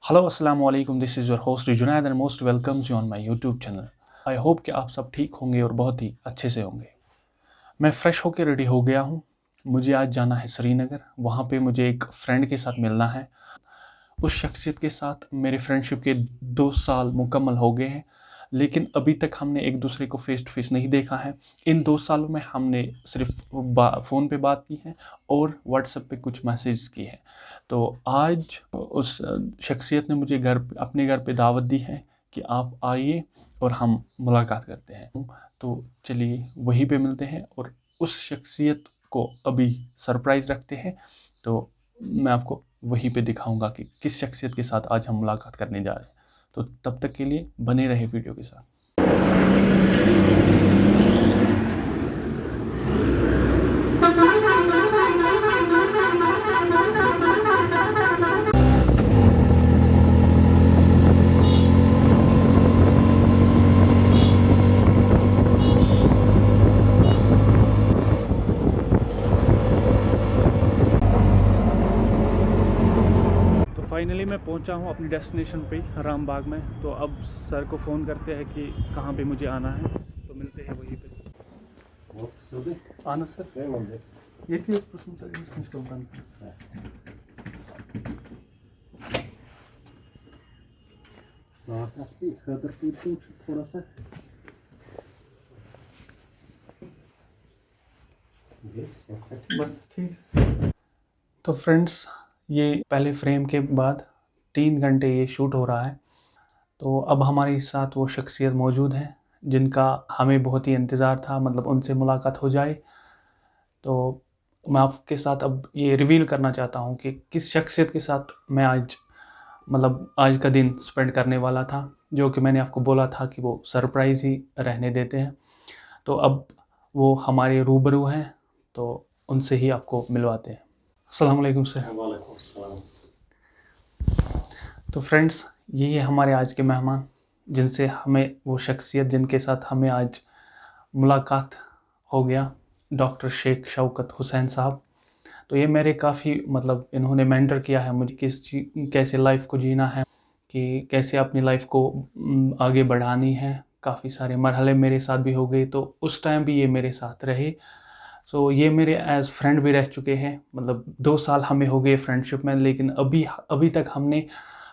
Hello अस्सलाम वालेकुम, this is your host Junaid and most welcomes you on my YouTube channel. I hope कि आप सब ठीक होंगे और बहुत ही अच्छे से होंगे। मैं फ़्रेश होकर रेडी हो गया हूँ। मुझे आज जाना है श्रीनगर। वहाँ पे मुझे एक फ्रेंड के साथ मिलना है। उस शख्सियत के साथ मेरे फ्रेंडशिप के 2 साल मुकम्मल हो गए हैं, लेकिन अभी तक हमने एक दूसरे को फ़ेस टू फ़ेस नहीं देखा है। इन 2 सालों में हमने सिर्फ फ़ोन पे बात की है और व्हाट्सएप पे कुछ मैसेज किए हैं। तो आज उस शख्सियत ने मुझे अपने घर पे दावत दी है कि आप आइए और हम मुलाकात करते हैं। तो चलिए वहीं पे मिलते हैं और उस शख्सियत को अभी सरप्राइज़ रखते हैं। तो मैं आपको वहीं पे दिखाऊंगा कि किस शख्सियत के साथ आज हम मुलाकात करने जा रहे हैं। तो तब तक के लिए बने रहे वीडियो के साथ। तो फाइनली मैं पहुंचा हूं अपनी डेस्टिनेशन पे राम बाग में। तो अब सर को फ़ोन करते हैं कि कहाँ पे मुझे आना है। तो मिलते हैं वहीं पे। Anasır. Yetiyor musun? Sen komutanım. साथ असली खदर पूछूं थोड़ा सा बस ठीक। तो फ्रेंड्स, ये पहले फ्रेम के बाद 3 घंटे ये शूट हो रहा है। तो अब हमारे साथ वो शख्सियत मौजूद है जिनका हमें बहुत ही इंतज़ार था, मतलब उनसे मुलाकात हो जाए। तो मैं आपके साथ अब ये रिवील करना चाहता हूँ कि किस शख्सियत के साथ मैं आज का दिन स्पेंड करने वाला था, जो कि मैंने आपको बोला था कि वो सरप्राइज़ ही रहने देते हैं। तो अब वो हमारे रूबरू हैं, तो उनसे ही आपको मिलवाते हैं। अस्सलाम वालेकुम सर। वालेकुम अस्सलाम। तो फ्रेंड्स, यही है हमारे आज के मेहमान, जिनसे हमें वो शख्सियत जिनके साथ हमें आज मुलाकात हो गया, डॉक्टर शेख शौकत हुसैन साहब। तो ये मेरे काफ़ी इन्होंने मेंटर किया है मुझे कैसे लाइफ को जीना है, कि कैसे अपनी लाइफ को आगे बढ़ानी है। काफ़ी सारे मरहले मेरे साथ भी हो गए, तो उस टाइम भी ये मेरे साथ रहे। सो ये मेरे एज फ्रेंड भी रह चुके हैं। 2 साल हमें हो गए फ्रेंडशिप में, लेकिन अभी तक हमने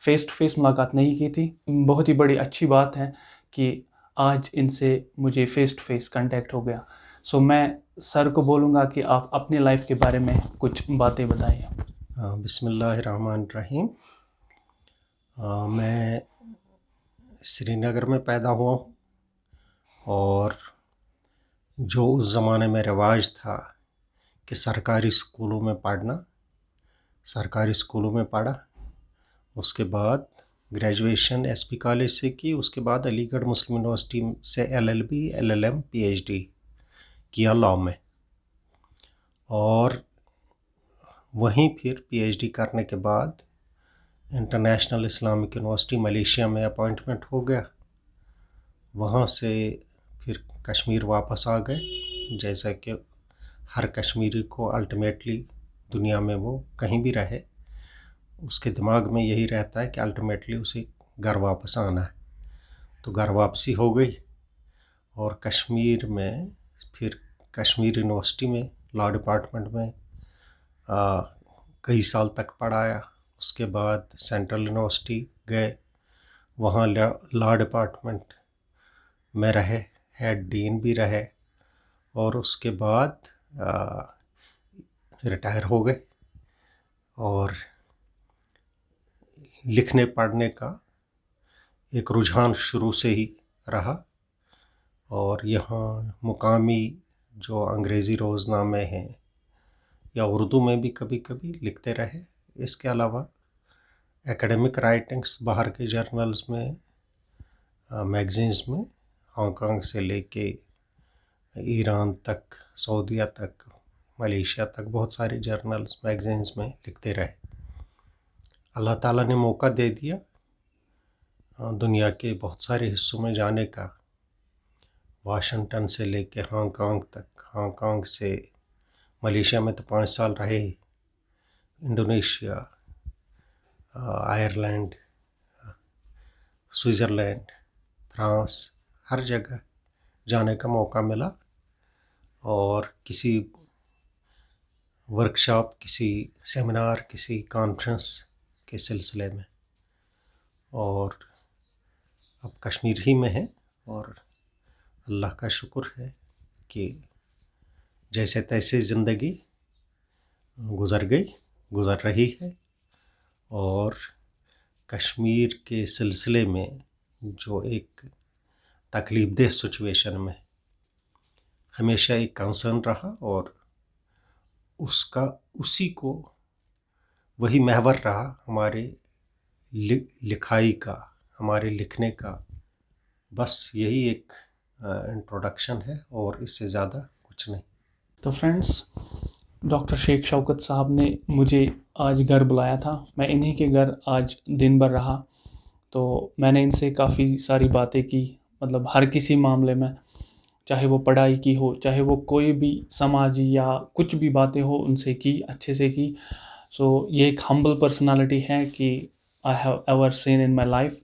फ़ेस टू फ़ेस मुलाकात नहीं की थी। बहुत ही बड़ी अच्छी बात है कि आज इनसे मुझे फ़ेस टू फ़ेस कांटेक्ट हो गया। सो मैं सर को बोलूँगा कि आप अपनी लाइफ के बारे में कुछ बातें बताइए। बिस्मिल्लाहिर्रहमानिर्रहीम। मैं श्रीनगर में पैदा हुआ हूँ और जो उस ज़माने में रिवाज था कि सरकारी स्कूलों में पढ़ना, सरकारी स्कूलों में पढ़ा। उसके बाद ग्रेजुएशन एसपी कॉलेज से की। उसके बाद अलीगढ़ मुस्लिम यूनिवर्सिटी से एलएलबी, एलएलएम, पीएचडी किया लॉ में। और वहीं फिर पीएचडी करने के बाद इंटरनेशनल इस्लामिक यूनिवर्सिटी मलेशिया में अपॉइंटमेंट हो गया। वहाँ से फिर कश्मीर वापस आ गए। जैसा कि हर कश्मीरी को अल्टीमेटली दुनिया में वो कहीं भी रहे, उसके दिमाग में यही रहता है कि अल्टीमेटली उसे घर वापस आना है। तो घर वापसी हो गई और कश्मीर में फिर कश्मीर यूनिवर्सिटी में लॉ डिपार्टमेंट में कई साल तक पढ़ाया। उसके बाद सेंट्रल यूनिवर्सिटी गए, वहाँ लॉ डिपार्टमेंट में रहे, हेड डीन भी रहे। और उसके बाद रिटायर हो गए। और लिखने पढ़ने का एक रुझान शुरू से ही रहा। और यहाँ मुकामी जो अंग्रेज़ी रोज़नामे हैं या उर्दू में भी कभी कभी लिखते रहे। इसके अलावा एकेडमिक राइटिंग्स बाहर के जर्नल्स में, मैगज़ीन्स में, हांगकांग से लेके ईरान तक, सऊदीया तक, मलेशिया तक बहुत सारे जर्नल्स, मैगज़ीन्स में लिखते रहे। अल्लाह ताला ने मौका दे दिया दुनिया के बहुत सारे हिस्सों में जाने का। वाशिंगटन से लेके हांगकांग तक, हांगकांग से मलेशिया में तो 5 साल रहे, इंडोनेशिया, आयरलैंड, स्विट्ज़रलैंड, फ्रांस, हर जगह जाने का मौका मिला और किसी वर्कशॉप, किसी सेमिनार, किसी कॉन्फ्रेंस के सिलसिले में, और अब कश्मीर ही में है। और अल्लाह का शुक्र है कि जैसे तैसे ज़िंदगी गुज़र रही है। और कश्मीर के सिलसिले में जो एक तकलीफ़ देह सिचुएशन में हमेशा एक कंसर्न रहा, और उसी को वही महवर रहा हमारे लिखाई का, हमारे लिखने का। बस यही एक इंट्रोडक्शन है और इससे ज़्यादा कुछ नहीं। तो फ्रेंड्स, डॉक्टर शेख शौकत साहब ने मुझे आज घर बुलाया था। मैं इन्हीं के घर आज दिन भर रहा। तो मैंने इनसे काफ़ी सारी बातें की, मतलब हर किसी मामले में, चाहे वो पढ़ाई की हो, चाहे वो कोई भी समाजी या कुछ भी बातें हो, उनसे की, अच्छे से की। सो ये एक हम्बल पर्सनालिटी है कि I have ever seen in my life,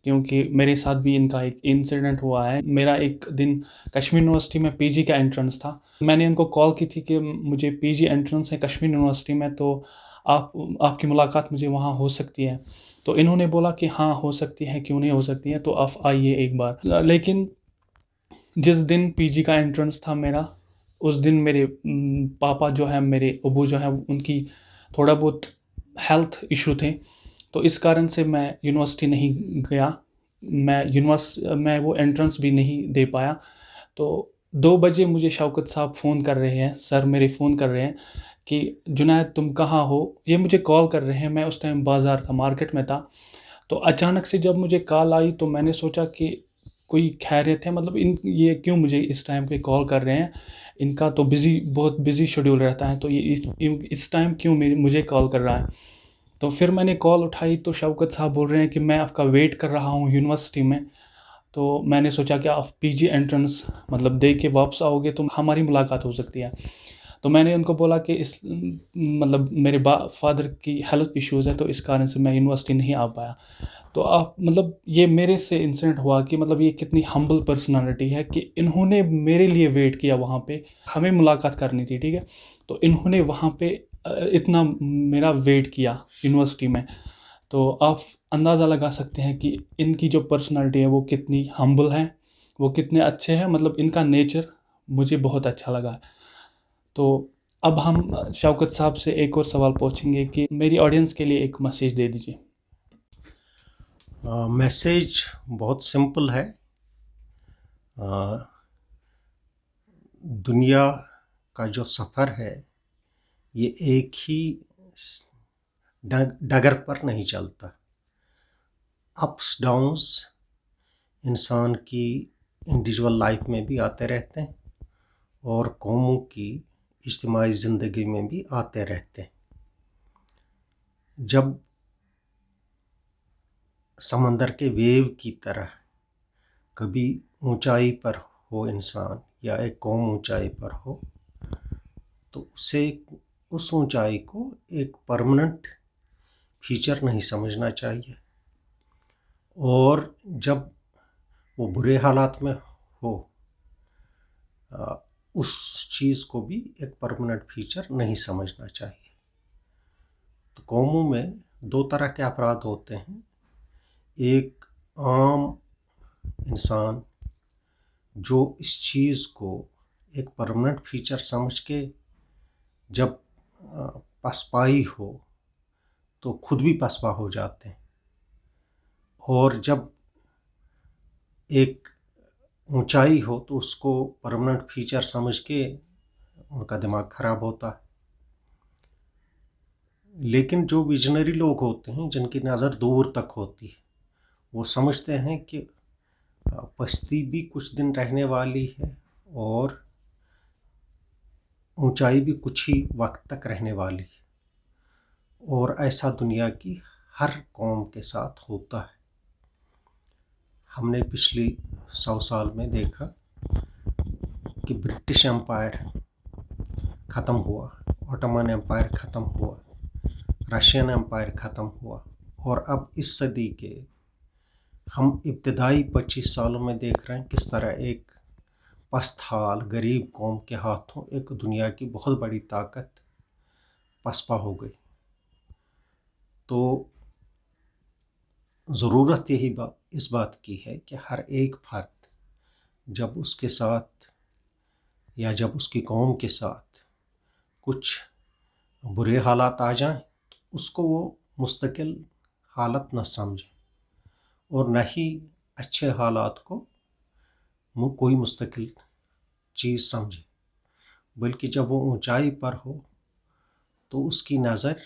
क्योंकि मेरे साथ भी इनका एक इंसिडेंट हुआ है। मेरा एक दिन कश्मीर यूनिवर्सिटी में पीजी का एंट्रेंस था। मैंने इनको कॉल की थी कि मुझे पीजी एंट्रेंस है कश्मीर यूनिवर्सिटी में, तो आपकी मुलाकात मुझे वहाँ हो सकती है। तो इन्होंने बोला कि हाँ हो सकती है, क्यों नहीं हो सकती है, तो आप आइए एक बार। लेकिन जिस दिन पीजी का एंट्रेंस था मेरा, उस दिन मेरे पापा जो है, मेरे अबू जो है, उनकी थोड़ा बहुत हेल्थ इशू थे। तो इस कारण से मैं यूनिवर्सिटी नहीं गया। मैं वो एंट्रेंस भी नहीं दे पाया। तो 2 बजे मुझे शौकत साहब फ़ोन कर रहे हैं, सर मेरे फ़ोन कर रहे हैं कि जुनैद तुम कहाँ हो। ये मुझे कॉल कर रहे हैं। मैं उस टाइम बाज़ार था, मार्केट में था। तो अचानक से जब मुझे कॉल आई तो मैंने सोचा कि कोई खैरियत है, मतलब ये क्यों मुझे इस टाइम पे कॉल कर रहे हैं। इनका तो बहुत बिजी शेड्यूल रहता है, तो ये इस टाइम क्यों मुझे कॉल कर रहा है। तो फिर मैंने कॉल उठाई तो शौकत साहब बोल रहे हैं कि मैं आपका वेट कर रहा हूँ यूनिवर्सिटी में। तो मैंने सोचा कि आप पीजी एंट्रेंस मतलब दे के वापस आओगे तो हमारी मुलाकात हो सकती है। तो मैंने उनको बोला कि मतलब मेरे फादर की हेल्थ इश्यूज़ है, तो इस कारण से मैं यूनिवर्सिटी नहीं आ पाया। तो आप मतलब ये मेरे से इंसिडेंट हुआ कि मतलब ये कितनी हम्बल पर्सनालिटी है कि इन्होंने मेरे लिए वेट किया वहाँ पे। हमें मुलाकात करनी थी, ठीक है, तो इन्होंने वहाँ पे इतना मेरा वेट किया यूनिवर्सिटी में। तो आप अंदाज़ा लगा सकते हैं कि इनकी जो पर्सनालिटी है वो कितनी हम्बल है, वो कितने अच्छे हैं। मतलब इनका नेचर मुझे बहुत अच्छा लगा। तो अब हम शौकत साहब से एक और सवाल पूछेंगे कि मेरी ऑडियंस के लिए एक मैसेज दे दीजिए। मैसेज बहुत सिंपल है। दुनिया का जो सफ़र है ये एक ही डगर पर नहीं चलता। अप्स डाउन्स इंसान की इंडिविजुअल लाइफ में भी आते रहते हैं और कौमों की इज्तिमाई ज़िंदगी में भी आते रहते हैं। जब समंदर के वेव की तरह कभी ऊंचाई पर हो इंसान या एक कौम ऊंचाई पर हो, तो उसे उस ऊंचाई को एक परमानेंट फीचर नहीं समझना चाहिए। और जब वो बुरे हालात में हो, उस चीज़ को भी एक परमानेंट फीचर नहीं समझना चाहिए। तो कौमों में 2 तरह के अफराद होते हैं। एक आम इंसान जो इस चीज़ को एक परमानेंट फीचर समझ के जब पसपाई हो तो खुद भी पसपा हो जाते हैं, और जब एक ऊंचाई हो तो उसको परमानेंट फीचर समझ के उनका दिमाग ख़राब होता है। लेकिन जो विजनरी लोग होते हैं, जिनकी नज़र दूर तक होती है, वो समझते हैं कि पस्ती भी कुछ दिन रहने वाली है और ऊंचाई भी कुछ ही वक्त तक रहने वाली है। और ऐसा दुनिया की हर कौम के साथ होता है। हमने पिछली 100 साल में देखा कि ब्रिटिश एम्पायर ख़त्म हुआ, ऑटोमन एम्पायर ख़त्म हुआ, रशियन एम्पायर ख़त्म हुआ, और अब इस सदी के हम इब्तदाई 25 सालों में देख रहे हैं किस तरह एक पस्त हाल गरीब कौम के हाथों एक दुनिया की बहुत बड़ी ताकत पसपा हो गई। तो ज़रूरत इस बात की है कि हर एक फर्द जब उसके साथ या जब उसकी कौम के साथ कुछ बुरे हालात आ जाएं तो उसको वो मुस्तकिल हालत न समझे और न ही अच्छे हालात को कोई मुस्तकिल चीज़ समझे, बल्कि जब वो ऊंचाई पर हो तो उसकी नज़र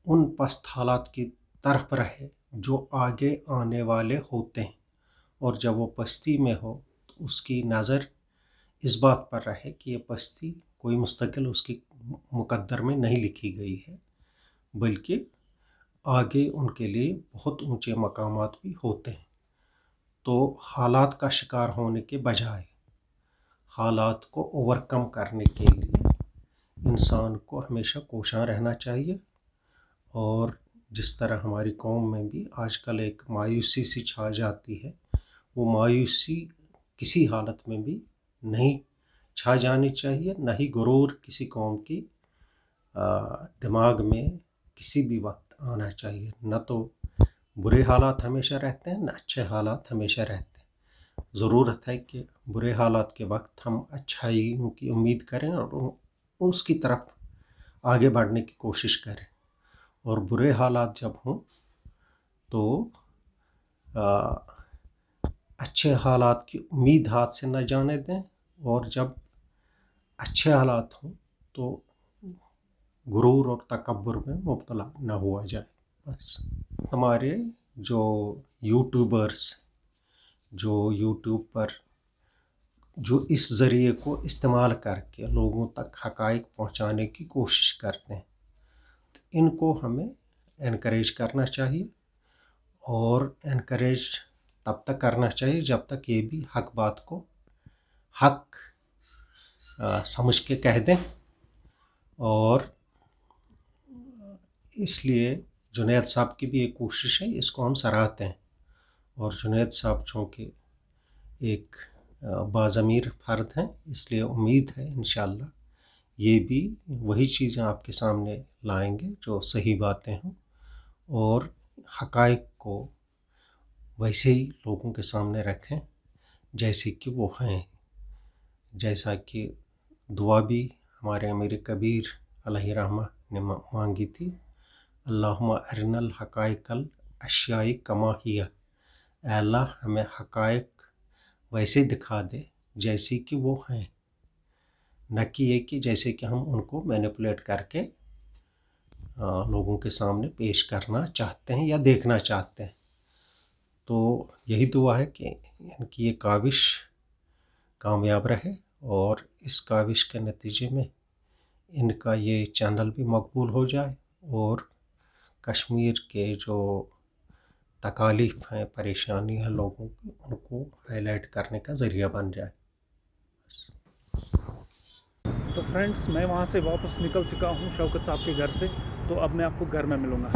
उन पस्त हालात की तरफ रहे जो आगे आने वाले होते हैं, और जब वो पस्ती में हो तो उसकी नज़र इस बात पर रहे कि ये पस्ती कोई मुस्तकिल उसकी मुकद्दर में नहीं लिखी गई है, बल्कि आगे उनके लिए बहुत ऊंचे मकामात भी होते हैं। तो हालात का शिकार होने के बजाय हालात को ओवरकम करने के लिए इंसान को हमेशा कोशां रहना चाहिए। और जिस तरह हमारी कौम में भी आजकल एक मायूसी सी छा जाती है, वो मायूसी किसी हालत में भी नहीं छा जानी चाहिए, न ही गुरूर किसी कौम की दिमाग में किसी भी वक्त आना चाहिए। न तो बुरे हालात हमेशा रहते हैं, न अच्छे हालात हमेशा रहते हैं। ज़रूरत है कि बुरे हालात के वक्त हम अच्छाइयों की उम्मीद करें और उसकी तरफ आगे बढ़ने की कोशिश करें, और बुरे हालात जब हों तो अच्छे हालात की उम्मीद हाथ से न जाने दें, और जब अच्छे हालात हों तो गुरूर और तकब्बुर में मुब्तला न हुआ जाए। बस हमारे जो यूट्यूबर्स जो यूट्यूब पर जो इस ज़रिए को इस्तेमाल करके लोगों तक हक़ाइक़ पहुंचाने की कोशिश करते हैं, तो इनको हमें एनकरेज करना चाहिए, और एनकरेज तब तक करना चाहिए जब तक ये भी हक बात को हक समझ के कह दें। और इसलिए जुनैद साहब की भी एक कोशिश है, इसको हम सराहते हैं। और जुनैद साहब चूँकि एक बाज़मीर फ़र्द हैं, इसलिए उम्मीद है इंशाअल्लाह ये भी वही चीज़ें आपके सामने लाएंगे जो सही बातें हों, और हक़ाइक़ को वैसे ही लोगों के सामने रखें जैसे कि वो हैं। जैसा कि दुआ भी हमारे अमीर कबीर अलैहि रहमा ने मांगी थी, अल्लाहुम्मा अरिनल हक़ाइक़ल अश्याई कमा हिया, अल्लाह हमें हक़ाइक़ वैसे दिखा दे जैसी कि वो हैं, न कि ये कि जैसे कि हम उनको मैनिपुलेट करके लोगों के सामने पेश करना चाहते हैं या देखना चाहते हैं। तो यही दुआ है कि इनकी ये काविश कामयाब रहे, और इस काविश के नतीजे में इनका ये चैनल भी मकबूल हो जाए, और कश्मीर के जो तकालीफ हैं, परेशानी है लोगों की, उनको हाईलाइट करने का ज़रिया बन जाए। तो फ्रेंड्स, मैं वहाँ से वापस निकल चुका हूँ शौकत साहब के घर से, तो अब मैं आपको घर में मिलूँगा।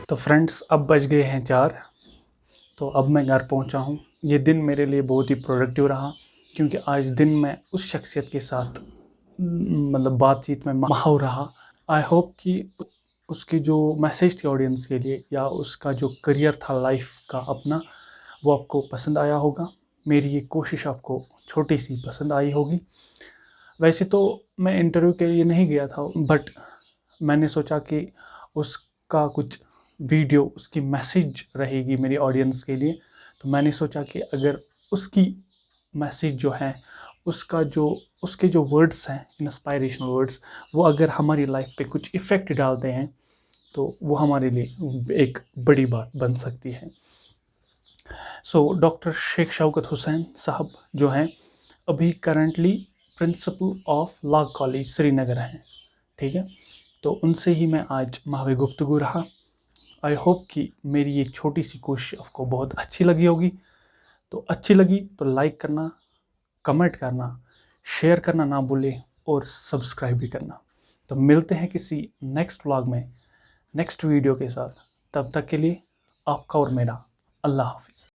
तो फ्रेंड्स, अब बज गए हैं 4, तो अब मैं घर पहुंचा हूं। ये दिन मेरे लिए बहुत ही प्रोडक्टिव रहा, क्योंकि आज दिन मैं उस शख्सियत के साथ मतलब बातचीत में माहौर रहा। आई होप कि उसकी जो मैसेज थी ऑडियंस के लिए, या उसका जो करियर था लाइफ का अपना, वो आपको पसंद आया होगा। मेरी ये कोशिश आपको छोटी सी पसंद आई होगी। वैसे तो मैं इंटरव्यू के लिए नहीं गया था, बट मैंने सोचा कि उसका कुछ वीडियो, उसकी मैसेज रहेगी मेरी ऑडियंस के लिए, तो मैंने सोचा कि अगर उसकी मैसेज जो है, उसके जो वर्ड्स हैं, इंस्पायरेशनल वर्ड्स, वो अगर हमारी लाइफ पे कुछ इफ़ेक्ट डालते हैं तो वो हमारे लिए एक बड़ी बात बन सकती है। डॉक्टर शेख शौकत हुसैन साहब जो हैं, ابھی currently principal of law college Srinagar ہیں. ٹھیک ہے, تو ان سے ہی میں آج محو گفتگو رہا. آئی ہوپ کہ میری یہ چھوٹی سی کوشش آپ کو بہت اچھی لگی ہوگی. تو اچھی لگی تو لائک کرنا, کمنٹ کرنا, شیئر کرنا نہ بھولے اور سبسکرائب بھی کرنا. تو ملتے ہیں کسی نیکسٹ ولاگ میں نیکسٹ ویڈیو کے ساتھ. تب تک کے لیے آپ کا اور میرا اللہ حافظ.